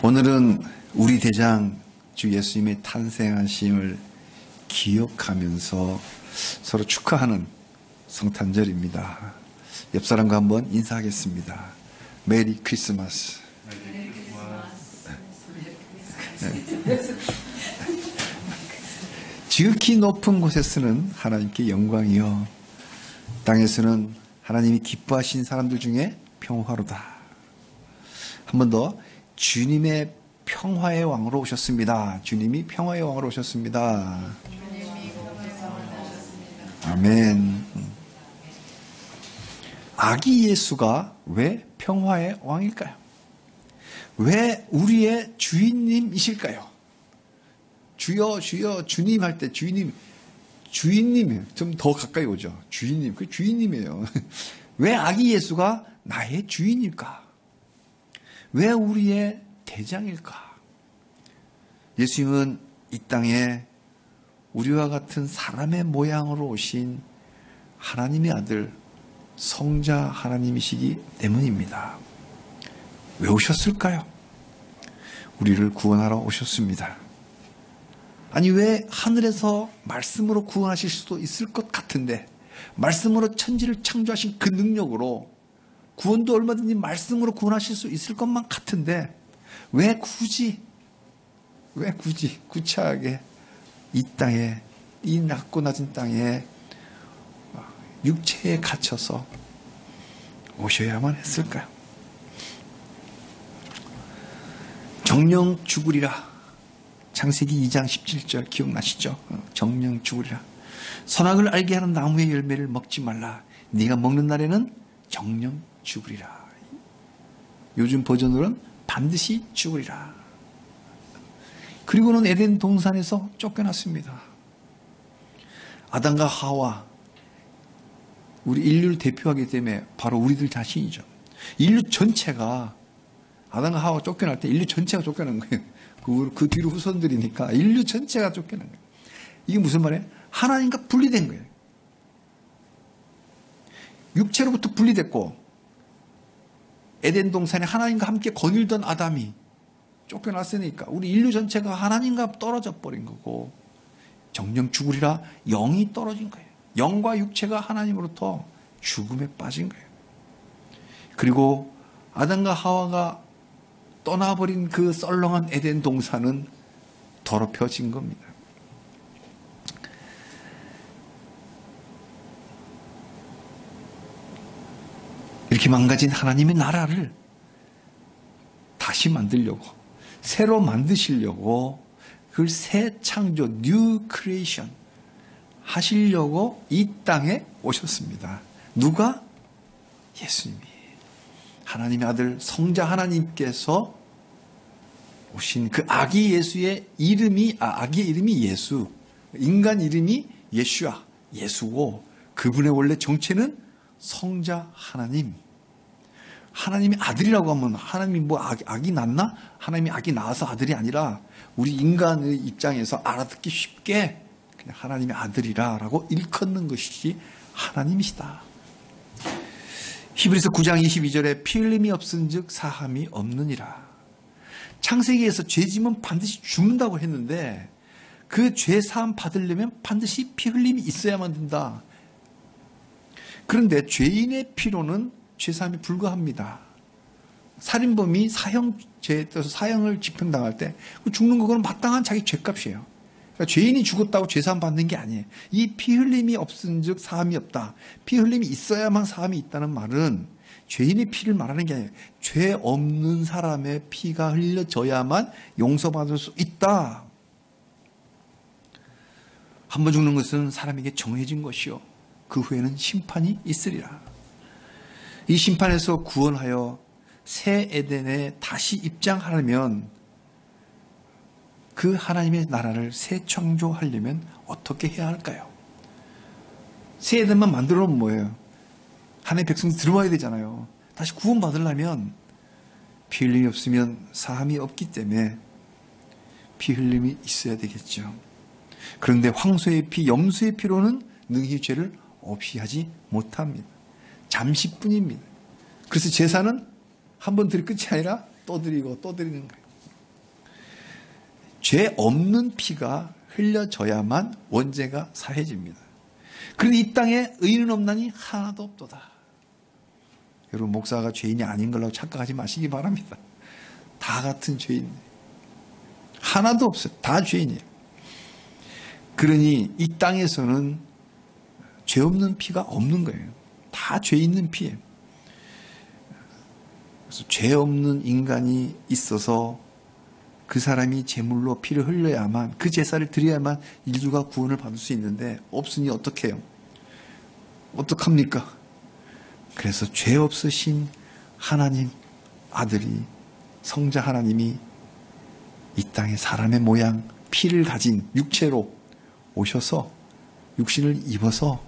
오늘은 우리 대장 주 예수님의 탄생하심을 기억하면서 서로 축하하는 성탄절입니다. 옆 사람과 한번 인사하겠습니다. 메리 크리스마스. 지극히 높은 곳에서는 하나님께 영광이요, 땅에서는 하나님이 기뻐하신 사람들 중에 평화로다. 한 번 더, 주님의 평화의 왕으로 오셨습니다. 주님이 평화의 왕으로 오셨습니다. 아멘. 아기 예수가 왜 평화의 왕일까요? 왜 우리의 주인님이실까요? 주여 주여 주님 할 때 주인님 좀 더 가까이 오죠. 주인님, 그 주인님이에요. 왜 아기 예수가 나의 주인일까? 왜 우리의 대장일까? 예수님은 이 땅에 우리와 같은 사람의 모양으로 오신 하나님의 아들, 성자 하나님이시기 때문입니다. 왜 오셨을까요? 우리를 구원하러 오셨습니다. 아니, 왜 하늘에서 말씀으로 구원하실 수도 있을 것 같은데, 말씀으로 천지를 창조하신 그 능력으로 구원도 얼마든지 말씀으로 구원하실 수 있을 것만 같은데, 왜 굳이 구차하게 이 땅에, 이 낮고 낮은 땅에 육체에 갇혀서 오셔야만 했을까요? 정령 죽으리라. 창세기 2장 17절 기억나시죠? 정령 죽으리라. 선악을 알게 하는 나무의 열매를 먹지 말라. 네가 먹는 날에는 정령 죽으리라. 요즘 버전으로는 반드시 죽으리라. 그리고는 에덴 동산에서 쫓겨났습니다. 아담과 하와, 우리 인류를 대표하기 때문에 바로 우리들 자신이죠. 인류 전체가, 아담과 하와 쫓겨날 때 인류 전체가 쫓겨난 거예요. 그 뒤로 후손들이니까 인류 전체가 쫓겨난 거예요. 이게 무슨 말이에요? 하나님과 분리된 거예요. 육체로부터 분리됐고, 에덴 동산에 하나님과 함께 거닐던 아담이 쫓겨났으니까 우리 인류 전체가 하나님과 떨어져 버린 거고, 정령 죽으리라, 영이 떨어진 거예요. 영과 육체가 하나님으로부터 죽음에 빠진 거예요. 그리고 아담과 하와가 떠나버린 그 썰렁한 에덴 동산은 더럽혀진 겁니다. 이렇게 망가진 하나님의 나라를 다시 만들려고, 새로 만드시려고, 그걸 새 창조, 뉴 크리에이션 하시려고 이 땅에 오셨습니다. 누가? 예수님이. 하나님의 아들 성자 하나님께서 오신 그 아기 예수의 이름이, 아기의 이름이 예수, 인간 이름이 예슈아, 예수고, 그분의 원래 정체는 성자 하나님. 하나님의 아들이라고 하면 하나님이 뭐 아기 낳나? 하나님이 아기 낳아서 아들이 아니라 우리 인간의 입장에서 알아듣기 쉽게 그냥 하나님의 아들이라고 일컫는 것이 하나님이시다. 히브리서 9장 22절에 피 흘림이 없은즉 사함이 없느니라. 창세기에서 죄짐은 반드시 죽는다고 했는데, 그 죄 사함 받으려면 반드시 피 흘림이 있어야만 된다. 그런데 죄인의 피로는 죄 사함이 불가합니다. 살인범이 사형죄에 따라서 사형을 집행당할 때 죽는 거는 마땅한 자기 죄값이에요. 그러니까 죄인이 죽었다고 죄 사함 받는 게 아니에요. 이 피 흘림이 없은즉 사함이 없다. 피 흘림이 있어야만 사함이 있다는 말은 죄인의 피를 말하는 게 아니에요. 죄 없는 사람의 피가 흘려져야만 용서받을 수 있다. 한 번 죽는 것은 사람에게 정해진 것이요, 그 후에는 심판이 있으리라. 이 심판에서 구원하여 새 에덴에 다시 입장하려면, 그 하나님의 나라를 새 창조하려면 어떻게 해야 할까요? 새 에덴만 만들어 놓으면 뭐예요? 하나님의 백성이 들어와야 되잖아요. 다시 구원받으려면 피 흘림이 없으면 사함이 없기 때문에 피 흘림이 있어야 되겠죠. 그런데 황소의 피, 염소의 피로는 능히 죄를 없이 하지 못합니다. 잠시뿐입니다. 그래서 제사는 한 번 드릴 끝이 아니라 또 드리고 또 드리는 거예요. 죄 없는 피가 흘려져야만 원죄가 사해집니다. 그런데 이 땅에 의인은 없나니 하나도 없도다. 여러분, 목사가 죄인이 아닌 걸로 착각하지 마시기 바랍니다. 다 같은 죄인, 하나도 없어요. 다 죄인이에요. 그러니 이 땅에서는 죄 없는 피가 없는 거예요. 다 죄 있는 피예요. 그래서 죄 없는 인간이 있어서 그 사람이 제물로 피를 흘려야만, 그 제사를 드려야만 인류가 구원을 받을 수 있는데, 없으니 어떻게 해요? 어떡합니까? 그래서 죄 없으신 하나님 아들이, 성자 하나님이 이 땅에 사람의 모양, 피를 가진 육체로 오셔서 육신을 입어서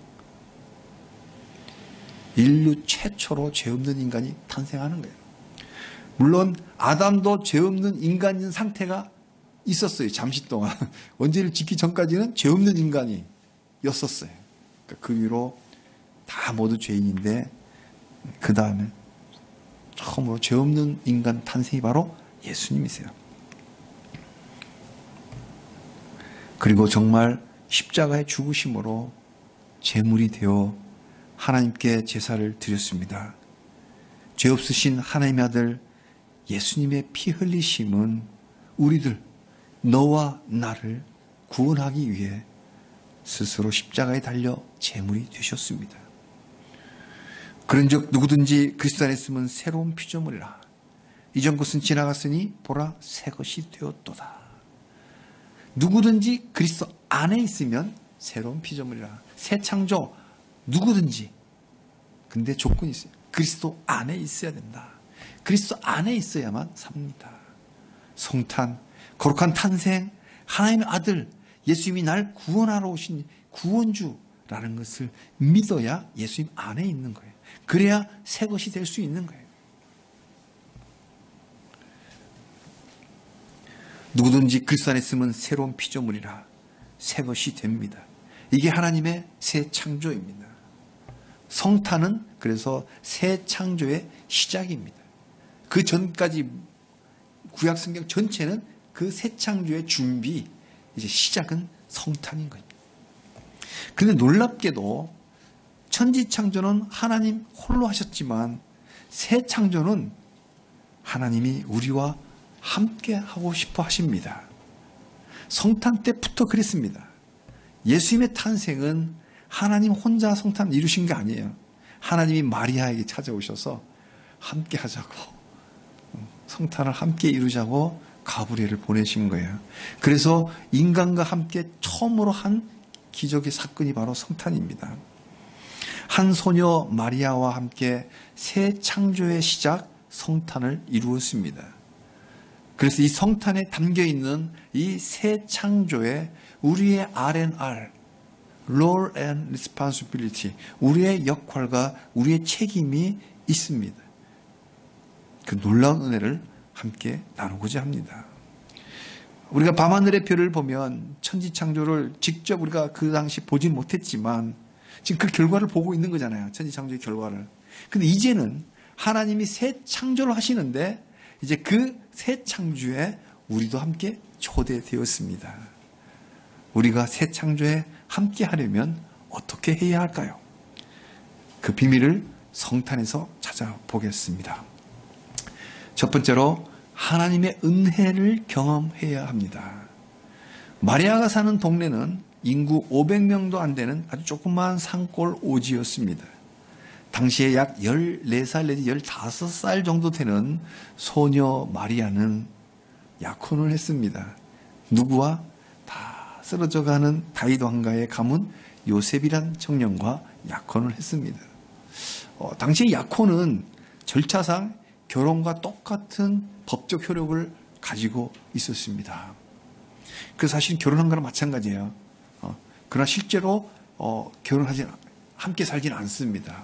인류 최초로 죄 없는 인간이 탄생하는 거예요. 물론 아담도 죄 없는 인간인 상태가 있었어요. 잠시 동안. 원죄를 짓기 전까지는 죄 없는 인간이었었어요. 그러니까 그 위로 다 모두 죄인인데, 그 다음에 처음으로 죄 없는 인간 탄생이 바로 예수님이세요. 그리고 정말 십자가의 죽으심으로 제물이 되어 하나님께 제사를 드렸습니다. 죄 없으신 하나님의 아들 예수님의 피 흘리심은 우리들, 너와 나를 구원하기 위해 스스로 십자가에 달려 제물이 되셨습니다. 그런즉 누구든지 그리스도 안에 있으면 새로운 피조물이라. 이전 것은 지나갔으니 보라 새 것이 되었도다. 누구든지 그리스도 안에 있으면 새로운 피조물이라. 새 창조, 누구든지. 근데 조건이 있어요. 그리스도 안에 있어야 된다. 그리스도 안에 있어야만 삽니다. 성탄, 거룩한 탄생, 하나님의 아들 예수님이 날 구원하러 오신 구원주라는 것을 믿어야 예수님 안에 있는 거예요. 그래야 새 것이 될 수 있는 거예요. 누구든지 그리스도 안에 있으면 새로운 피조물이라. 새 것이 됩니다. 이게 하나님의 새 창조입니다. 성탄은 그래서 새 창조의 시작입니다. 그 전까지 구약 성경 전체는 그 새 창조의 준비, 이제 시작은 성탄인 거예요. 그런데 놀랍게도 천지 창조는 하나님 홀로 하셨지만 새 창조는 하나님이 우리와 함께 하고 싶어 하십니다. 성탄 때부터 그랬습니다. 예수님의 탄생은 하나님 혼자 성탄을 이루신 게 아니에요. 하나님이 마리아에게 찾아오셔서 함께 하자고, 성탄을 함께 이루자고 가브리엘을 보내신 거예요. 그래서 인간과 함께 처음으로 한 기적의 사건이 바로 성탄입니다. 한 소녀 마리아와 함께 새 창조의 시작 성탄을 이루었습니다. 그래서 이 성탄에 담겨있는 이 새 창조에 우리의 R&R, Role and Responsibility, 우리의 역할과 우리의 책임이 있습니다. 그 놀라운 은혜를 함께 나누고자 합니다. 우리가 밤하늘의 별을 보면 천지창조를 직접 우리가 그 당시 보진 못했지만 지금 그 결과를 보고 있는 거잖아요. 천지창조의 결과를. 근데 이제는 하나님이 새 창조를 하시는데 이제 그 새 창조에 우리도 함께 초대되었습니다. 우리가 새 창조에 함께 하려면 어떻게 해야 할까요? 그 비밀을 성탄에서 찾아보겠습니다. 첫 번째로 하나님의 은혜를 경험해야 합니다. 마리아가 사는 동네는 인구 500명도 안 되는 아주 조그마한 산골 오지였습니다. 당시에 약 14살 내지 15살 정도 되는 소녀 마리아는 약혼을 했습니다. 누구와? 다 쓰러져가는 다윗 왕가의 가문 요셉이란 청년과 약혼을 했습니다. 당시 약혼은 절차상 결혼과 똑같은 법적 효력을 가지고 있었습니다. 그래서 사실 결혼한 거랑 마찬가지예요. 그러나 실제로 함께 살지는 않습니다.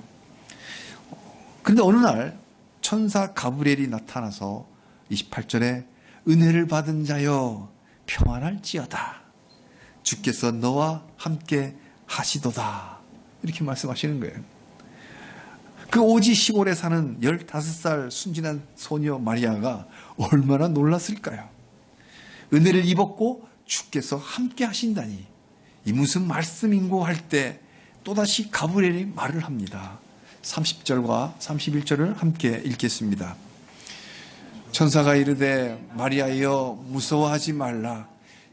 그런데 어느 날 천사 가브리엘이 나타나서 28절에 은혜를 받은 자여 평안할지어다. 주께서 너와 함께 하시도다. 이렇게 말씀하시는 거예요. 그 오지 시골에 사는 15살 순진한 소녀 마리아가 얼마나 놀랐을까요? 은혜를 입었고 주께서 함께 하신다니 이 무슨 말씀인고 할 때 또다시 가브리엘이 말을 합니다. 30절과 31절을 함께 읽겠습니다. 천사가 이르되 마리아여 무서워하지 말라.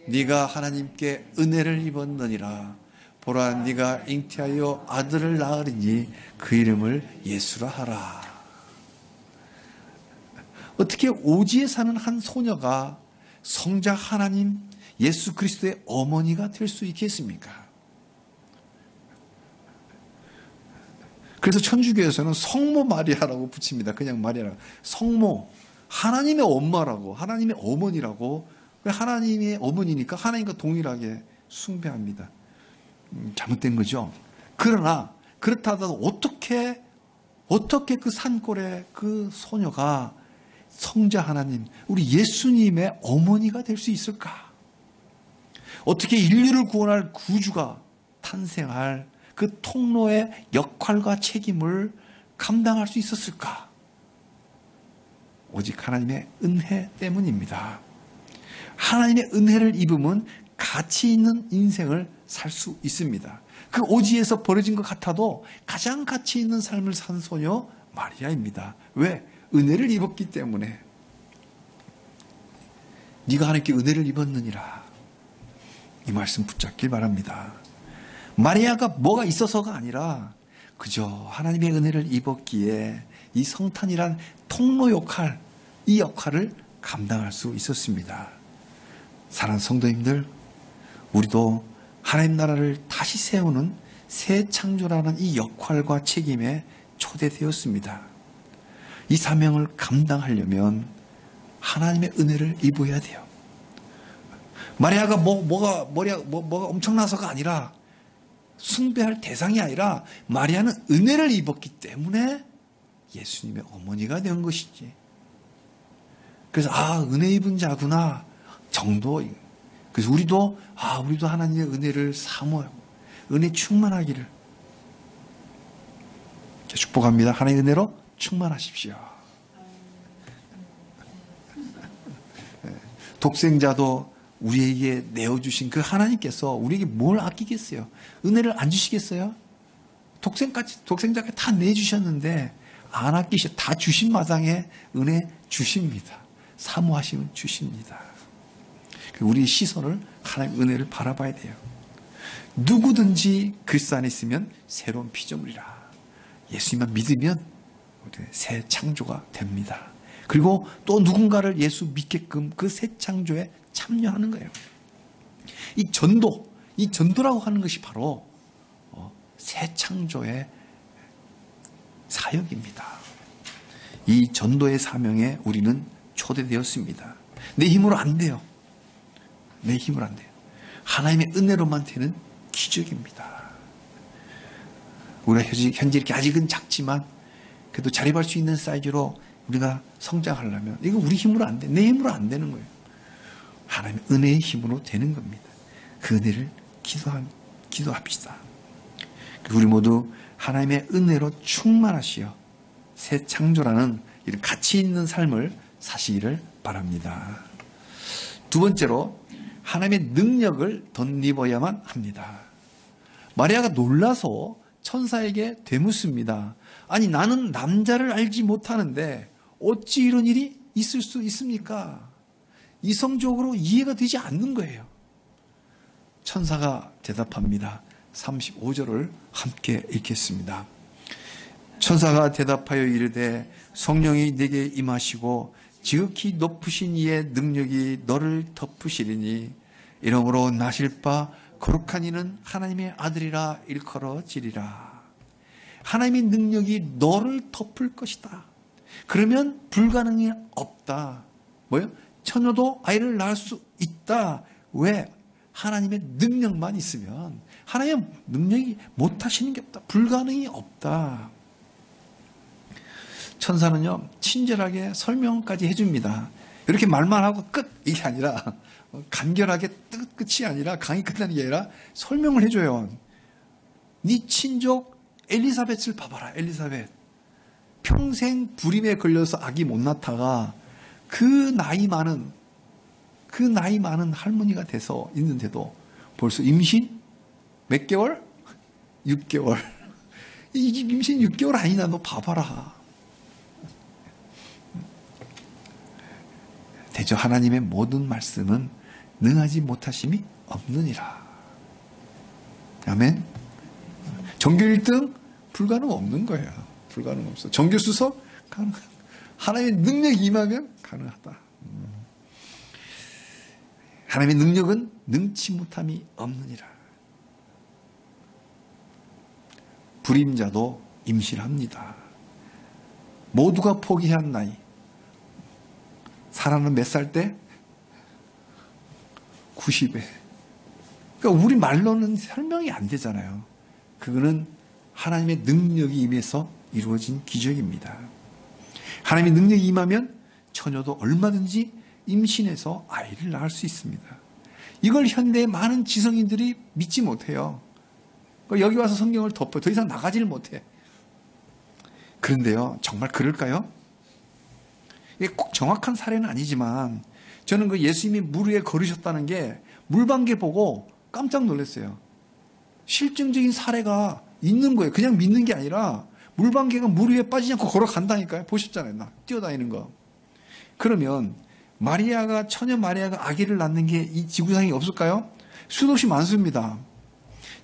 네가 하나님께 은혜를 입었느니라. 보라 네가 잉태하여 아들을 낳으리니 그 이름을 예수라 하라. 어떻게 오지에 사는 한 소녀가 성자 하나님 예수 그리스도의 어머니가 될 수 있겠습니까? 그래서 천주교에서는 성모 마리아라고 붙입니다. 그냥 마리아라고. 성모, 하나님의 엄마라고, 하나님의 어머니라고. 하나님의 어머니니까 하나님과 동일하게 숭배합니다. 잘못된 거죠. 그러나 그렇다 하더라도 어떻게 그 산골의 그 소녀가 성자 하나님, 우리 예수님의 어머니가 될 수 있을까? 어떻게 인류를 구원할 구주가 탄생할 그 통로의 역할과 책임을 감당할 수 있었을까? 오직 하나님의 은혜 때문입니다. 하나님의 은혜를 입으면 가치 있는 인생을 살 수 있습니다. 그 오지에서 벌어진 것 같아도 가장 가치 있는 삶을 산 소녀 마리아입니다. 왜? 은혜를 입었기 때문에. 네가 하나님께 은혜를 입었느니라. 이 말씀 붙잡길 바랍니다. 마리아가 뭐가 있어서가 아니라 그저 하나님의 은혜를 입었기에 이 성탄이란 통로 역할, 이 역할을 감당할 수 있었습니다. 사랑하는 성도님들, 우리도 하나님 나라를 다시 세우는 새 창조라는 이 역할과 책임에 초대되었습니다. 이 사명을 감당하려면 하나님의 은혜를 입어야 돼요. 마리아가 뭐가 엄청나서가 아니라 숭배할 대상이 아니라 마리아는 은혜를 입었기 때문에 예수님의 어머니가 된 것이지. 그래서 은혜 입은 자구나 정도. 그래서 우리도 하나님의 은혜를 사모하고 은혜 충만하기를 축복합니다. 하나님의 은혜로 충만하십시오. 독생자도 우리에게 내어주신 그 하나님께서 우리에게 뭘 아끼겠어요? 은혜를 안 주시겠어요? 독생자가 다 내주셨는데 안 아끼셔. 다 주신 마당에 은혜 주십니다. 사모하시면 주십니다. 우리 시선을 하나님의 은혜를 바라봐야 돼요. 누구든지 그리스도 안에 있으면 새로운 피조물이라. 예수님만 믿으면 새 창조가 됩니다. 그리고 또 누군가를 예수 믿게끔 그 새 창조에 참여하는 거예요. 이 전도라고 하는 것이 바로 새 창조의 사역입니다. 이 전도의 사명에 우리는 초대되었습니다. 내 힘으로 안 돼요. 내 힘으로 안 돼요. 하나님의 은혜로만 되는 기적입니다. 우리가 현재 이렇게 아직은 작지만 그래도 자립할 수 있는 사이즈로 우리가 성장하려면 이거 우리 힘으로 안 돼. 내 힘으로 안 되는 거예요. 하나님의 은혜의 힘으로 되는 겁니다. 그 은혜를 기도합시다. 우리 모두 하나님의 은혜로 충만하시어 새 창조라는 이런 가치 있는 삶을 사시기를 바랍니다. 두 번째로 하나님의 능력을 덧입어야만 합니다. 마리아가 놀라서 천사에게 되묻습니다. 아니 나는 남자를 알지 못하는데 어찌 이런 일이 있을 수 있습니까? 이성적으로 이해가 되지 않는 거예요. 천사가 대답합니다. 35절을 함께 읽겠습니다. 천사가 대답하여 이르되 성령이 네게 임하시고 지극히 높으신 이의 능력이 너를 덮으시리니 이러므로 나실 바 거룩한 이는 하나님의 아들이라 일컬어지리라. 하나님의 능력이 너를 덮을 것이다. 그러면 불가능이 없다. 뭐요? 처녀도 아이를 낳을 수 있다. 왜? 하나님의 능력만 있으면 하나님의 능력이 못하시는 게 없다. 불가능이 없다. 천사는요 친절하게 설명까지 해줍니다. 이렇게 말만 하고 끝 이게 아니라 간결하게 끝이 아니라 강의 끝나는 게 아니라 설명을 해줘요. 네 친족 엘리사벳을 봐봐라. 엘리사벳 평생 불임에 걸려서 아기 못 낳다가 그 나이 많은 그 나이 많은 할머니가 돼서 있는데도 벌써 임신 몇 개월? 6개월. 이 임신 6개월 아니나 너 봐봐라. 대저 하나님의 모든 말씀은 능하지 못하심이 없느니라. 아멘. 전교 1등 불가능 없는 거예요. 불가능 없어. 전교 수석 가능. 하나님의 능력이 임하면 가능하다. 하나님의 능력은 능치 못함이 없느니라. 불임자도 임신합니다. 모두가 포기한 나이. 사라는 몇 살 때? 90에. 그러니까 우리 말로는 설명이 안 되잖아요. 그거는 하나님의 능력이 임해서 이루어진 기적입니다. 하나님의 능력이 임하면 처녀도 얼마든지 임신해서 아이를 낳을 수 있습니다. 이걸 현대의 많은 지성인들이 믿지 못해요. 여기 와서 성경을 덮어 더 이상 나가지를 못해. 그런데요, 정말 그럴까요? 이게 꼭 정확한 사례는 아니지만 저는 그 예수님이 물 위에 걸으셨다는 게 물방개 보고 깜짝 놀랐어요. 실증적인 사례가 있는 거예요. 그냥 믿는 게 아니라 물방개가 물 위에 빠지지 않고 걸어간다니까요. 보셨잖아요. 나 뛰어다니는 거. 그러면 마리아가 처녀 마리아가 아기를 낳는 게 이 지구상에 없을까요? 수도 없이 많습니다.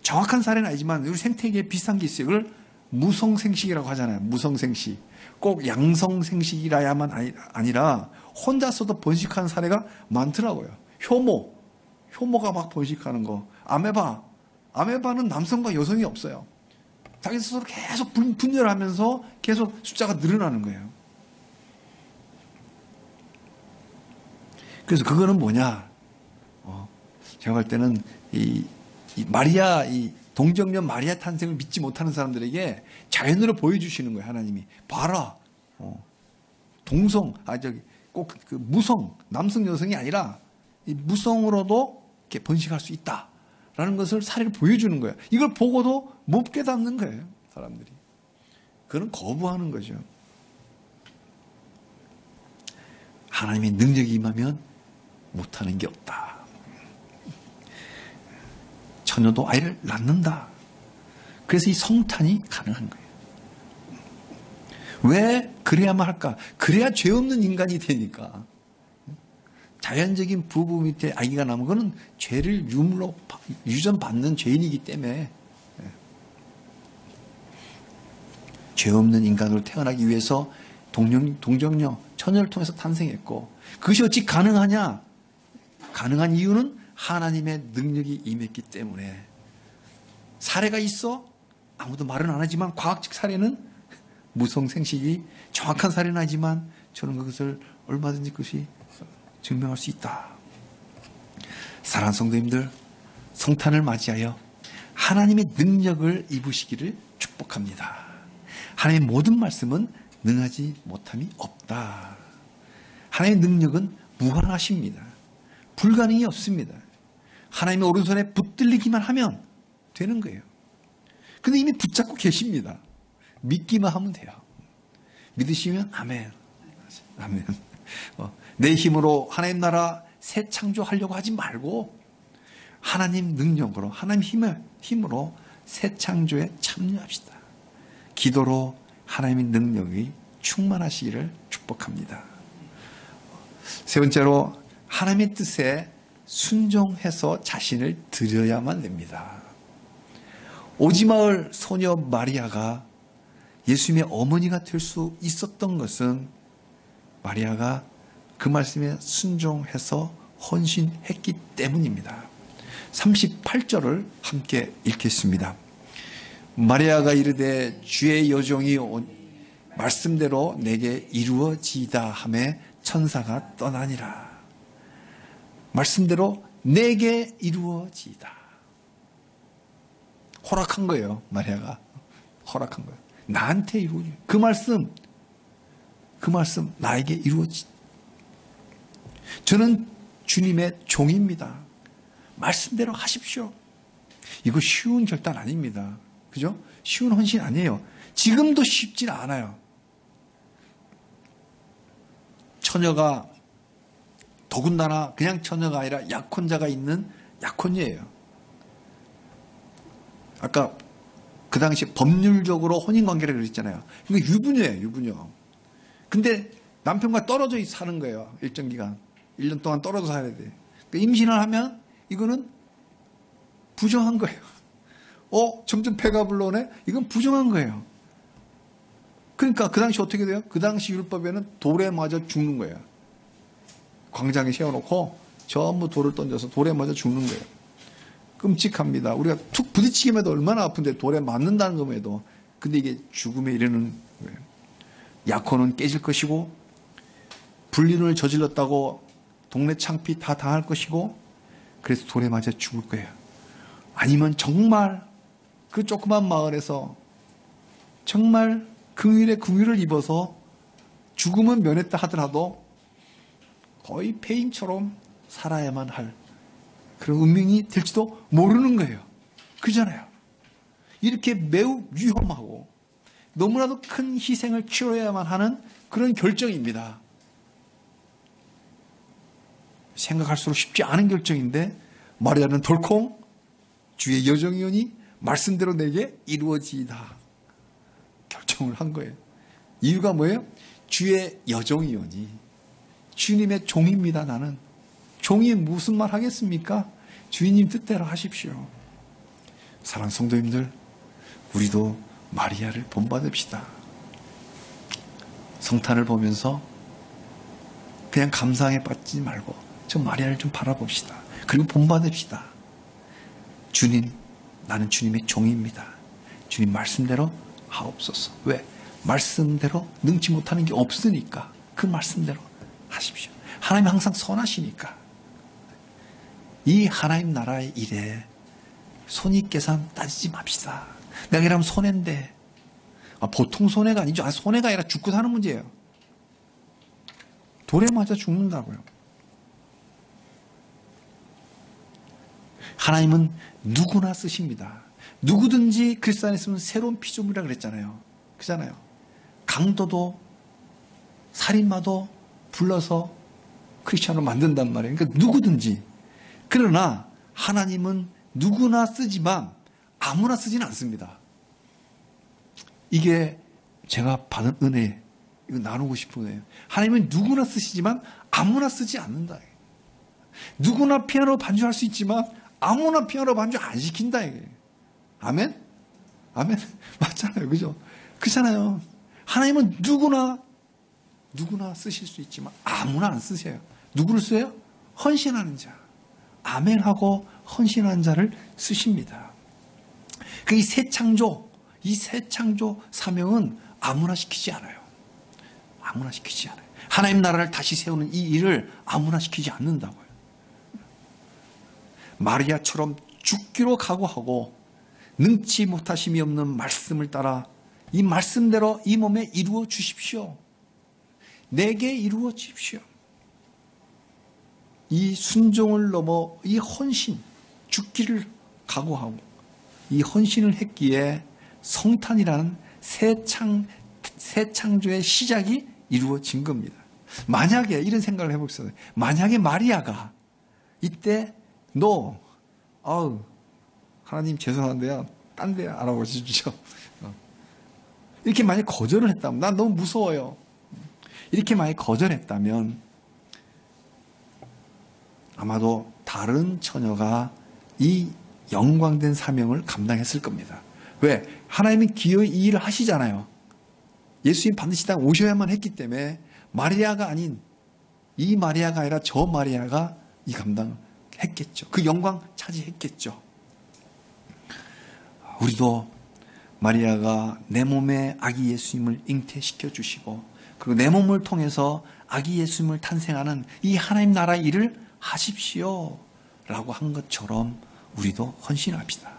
정확한 사례는 아니지만 우리 생태계에 비슷한 게 있어요. 그걸 무성생식이라고 하잖아요. 무성생식. 꼭 양성생식이라야만 아니라 혼자서도 번식하는 사례가 많더라고요. 효모가 막 번식하는 거. 아메바는 남성과 여성이 없어요. 자기 스스로 계속 분열하면서 계속 숫자가 늘어나는 거예요. 그래서 그거는 뭐냐? 제가 볼 때는 이 동정녀 마리아 탄생을 믿지 못하는 사람들에게 자연으로 보여주시는 거예요. 하나님이 봐라. 꼭 그 무성 남성 여성이 아니라 이 무성으로도 이렇게 번식할 수 있다라는 것을 사례를 보여주는 거예요. 이걸 보고도 못 깨닫는 거예요. 사람들이. 그건 거부하는 거죠. 하나님의 능력이 임하면 못하는 게 없다. 처녀도 아이를 낳는다. 그래서 이 성탄이 가능한 거예요. 왜 그래야만 할까? 그래야 죄 없는 인간이 되니까. 자연적인 부부 밑에 아기가 나면 그거는 죄를 유전받는 죄인이기 때문에 죄 없는 인간으로 태어나기 위해서 동정녀, 처녀를 통해서 탄생했고 그것이 어찌 가능하냐? 가능한 이유는 하나님의 능력이 임했기 때문에. 사례가 있어? 아무도 말은 안 하지만 과학적 사례는 무성생식이 정확한 사례는 아니지만 저는 그것을 얼마든지 그것이 증명할 수 있다. 사랑하는 성도님들, 성탄을 맞이하여 하나님의 능력을 입으시기를 축복합니다. 하나님의 모든 말씀은 능하지 못함이 없다. 하나님의 능력은 무한하십니다. 불가능이 없습니다. 하나님의 오른손에 붙들리기만 하면 되는 거예요. 근데 이미 붙잡고 계십니다. 믿기만 하면 돼요. 믿으시면 아멘. 아멘. 내 힘으로 하나님 나라 새 창조하려고 하지 말고 하나님 능력으로 하나님 힘으로 새 창조에 참여합시다. 기도로 하나님의 능력이 충만하시기를 축복합니다. 세 번째로 하나님의 뜻에 순종해서 자신을 드려야만 됩니다. 오지마을 소녀 마리아가 예수님의 어머니가 될 수 있었던 것은 마리아가 그 말씀에 순종해서 헌신했기 때문입니다. 38절을 함께 읽겠습니다. 마리아가 이르되 주의 여종이 말씀대로 내게 이루어지이다 하매 천사가 떠나니라. 말씀대로 내게 이루어지이다. 허락한 거예요. 마리아가 허락한 거예요. 나한테 이루어지. 그 말씀 나에게 이루어지. 저는 주님의 종입니다. 말씀대로 하십시오. 이거 쉬운 결단 아닙니다. 그죠? 쉬운 헌신 아니에요. 지금도 쉽진 않아요. 처녀가 더군다나 그냥 처녀가 아니라 약혼자가 있는 약혼녀예요. 아까 그 당시 법률적으로 혼인관계를 그랬잖아요. 그러니까 유부녀예요, 유부녀. 근데 남편과 떨어져 사는 거예요. 일정 기간. 1년 동안 떨어져 살아야 돼. 그러니까 임신을 하면 이거는 부정한 거예요. 점점 배가 불러오네? 이건 부정한 거예요. 그러니까 그 당시 어떻게 돼요? 그 당시 율법에는 돌에 맞아 죽는 거예요. 광장에 세워놓고 전부 돌을 던져서 돌에 맞아 죽는 거예요. 끔찍합니다. 우리가 툭 부딪히기만 해도 얼마나 아픈데 돌에 맞는다는 것에도. 근데 이게 죽음에 이르는 거예요. 약혼은 깨질 것이고 불륜을 저질렀다고 동네 창피 다 당할 것이고 그래서 돌에 맞아 죽을 거예요. 아니면 정말 그 조그만 마을에서 정말 긍휼에 긍휼을 입어서 죽음은 면했다 하더라도 거의 폐인처럼 살아야만 할 그런 운명이 될지도 모르는 거예요. 그잖아요. 이렇게 매우 위험하고 너무나도 큰 희생을 치러야만 하는 그런 결정입니다. 생각할수록 쉽지 않은 결정인데 마리아는 덜컹 주의 여정이오니 말씀대로 내게 이루어지이다. 결정을 한 거예요. 이유가 뭐예요? 주의 여종이오니 주님의 종입니다. 나는 종이 무슨 말 하겠습니까? 주인님 뜻대로 하십시오. 사랑하는 성도님들, 우리도 마리아를 본받읍시다. 성탄을 보면서 그냥 감상에 빠지지 말고 저 마리아를 좀 바라봅시다. 그리고 본받읍시다. 주님, 나는 주님의 종입니다. 주님 말씀대로 하옵소서. 왜? 말씀대로 능치 못하는 게 없으니까 그 말씀대로 하십시오. 하나님은 항상 선하시니까. 이 하나님 나라의 일에 손익계산 따지지 맙시다. 내가 이러면 손해인데 보통 손해가 아니죠. 손해가 아니라 죽고 사는 문제예요. 돌에 맞아 죽는다고요. 하나님은 누구나 쓰십니다. 누구든지 그리스도 안에 있으면 새로운 피조물이라 그랬잖아요. 그잖아요. 강도도 살인마도 불러서 크리스찬으로 만든단 말이에요. 그러니까 누구든지. 그러나 하나님은 누구나 쓰지만 아무나 쓰지는 않습니다. 이게 제가 받은 은혜, 이거 나누고 싶은 은혜예요. 하나님은 누구나 쓰시지만 아무나 쓰지 않는다. 누구나 피아노 반주할 수 있지만 아무나 피아노 반주 안 시킨다. 이게. 아멘? 아멘? 맞잖아요. 그죠? 그렇잖아요. 하나님은 누구나 쓰실 수 있지만 아무나 안 쓰세요. 누구를 써요? 헌신하는 자. 아멘하고 헌신하는 자를 쓰십니다. 이 새 창조 사명은 아무나 시키지 않아요. 아무나 시키지 않아요. 하나님 나라를 다시 세우는 이 일을 아무나 시키지 않는다고요. 마리아처럼 죽기로 각오하고 능치 못하심이 없는 말씀을 따라 이 말씀대로 이 몸에 이루어 주십시오. 내게 이루어 주십시오. 이 순종을 넘어 이 헌신, 죽기를 각오하고 이 헌신을 했기에 성탄이라는 새 창조의 시작이 이루어진 겁니다. 만약에 이런 생각을 해보겠어요. 만약에 마리아가 이때 하나님 죄송한데요. 딴 데 알아보시죠. 이렇게 만약 거절을 했다면 난 너무 무서워요. 이렇게 만약 거절했다면 아마도 다른 처녀가 이 영광된 사명을 감당했을 겁니다. 왜? 하나님은 기어이 이 일을 하시잖아요. 예수님 반드시 다 오셔야만 했기 때문에 마리아가 아닌 이 마리아가 아니라 저 마리아가 이 감당했겠죠. 그 영광 차지했겠죠. 우리도 마리아가 내 몸에 아기 예수님을 잉태시켜 주시고 그리고 내 몸을 통해서 아기 예수님을 탄생하는 이 하나님 나라 일을 하십시오 라고 한 것처럼 우리도 헌신합시다.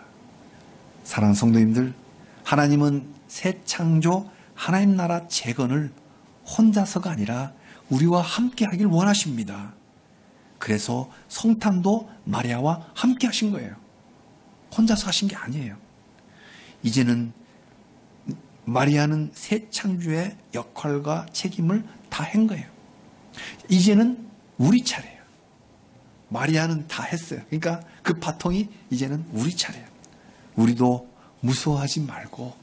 사랑하는 성도님들, 하나님은 새 창조 하나님 나라 재건을 혼자서가 아니라 우리와 함께 하길 원하십니다. 그래서 성탄도 마리아와 함께 하신 거예요. 혼자서 하신 게 아니에요. 이제는 마리아는 새 창조의 역할과 책임을 다 한 거예요. 이제는 우리 차례예요. 마리아는 다 했어요. 그러니까 그 바통이 이제는 우리 차례예요. 우리도 무서워하지 말고,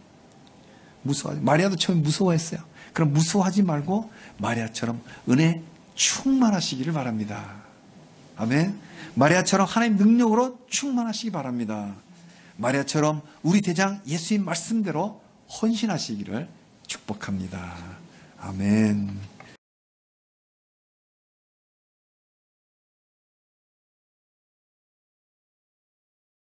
마리아도 처음에 무서워했어요. 그럼 무서워하지 말고 마리아처럼 은혜 충만하시기를 바랍니다. 아멘. 마리아처럼 하나님 능력으로 충만하시기 바랍니다. 마리아처럼 우리 대장 예수님 말씀대로 헌신하시기를 축복합니다. 아멘.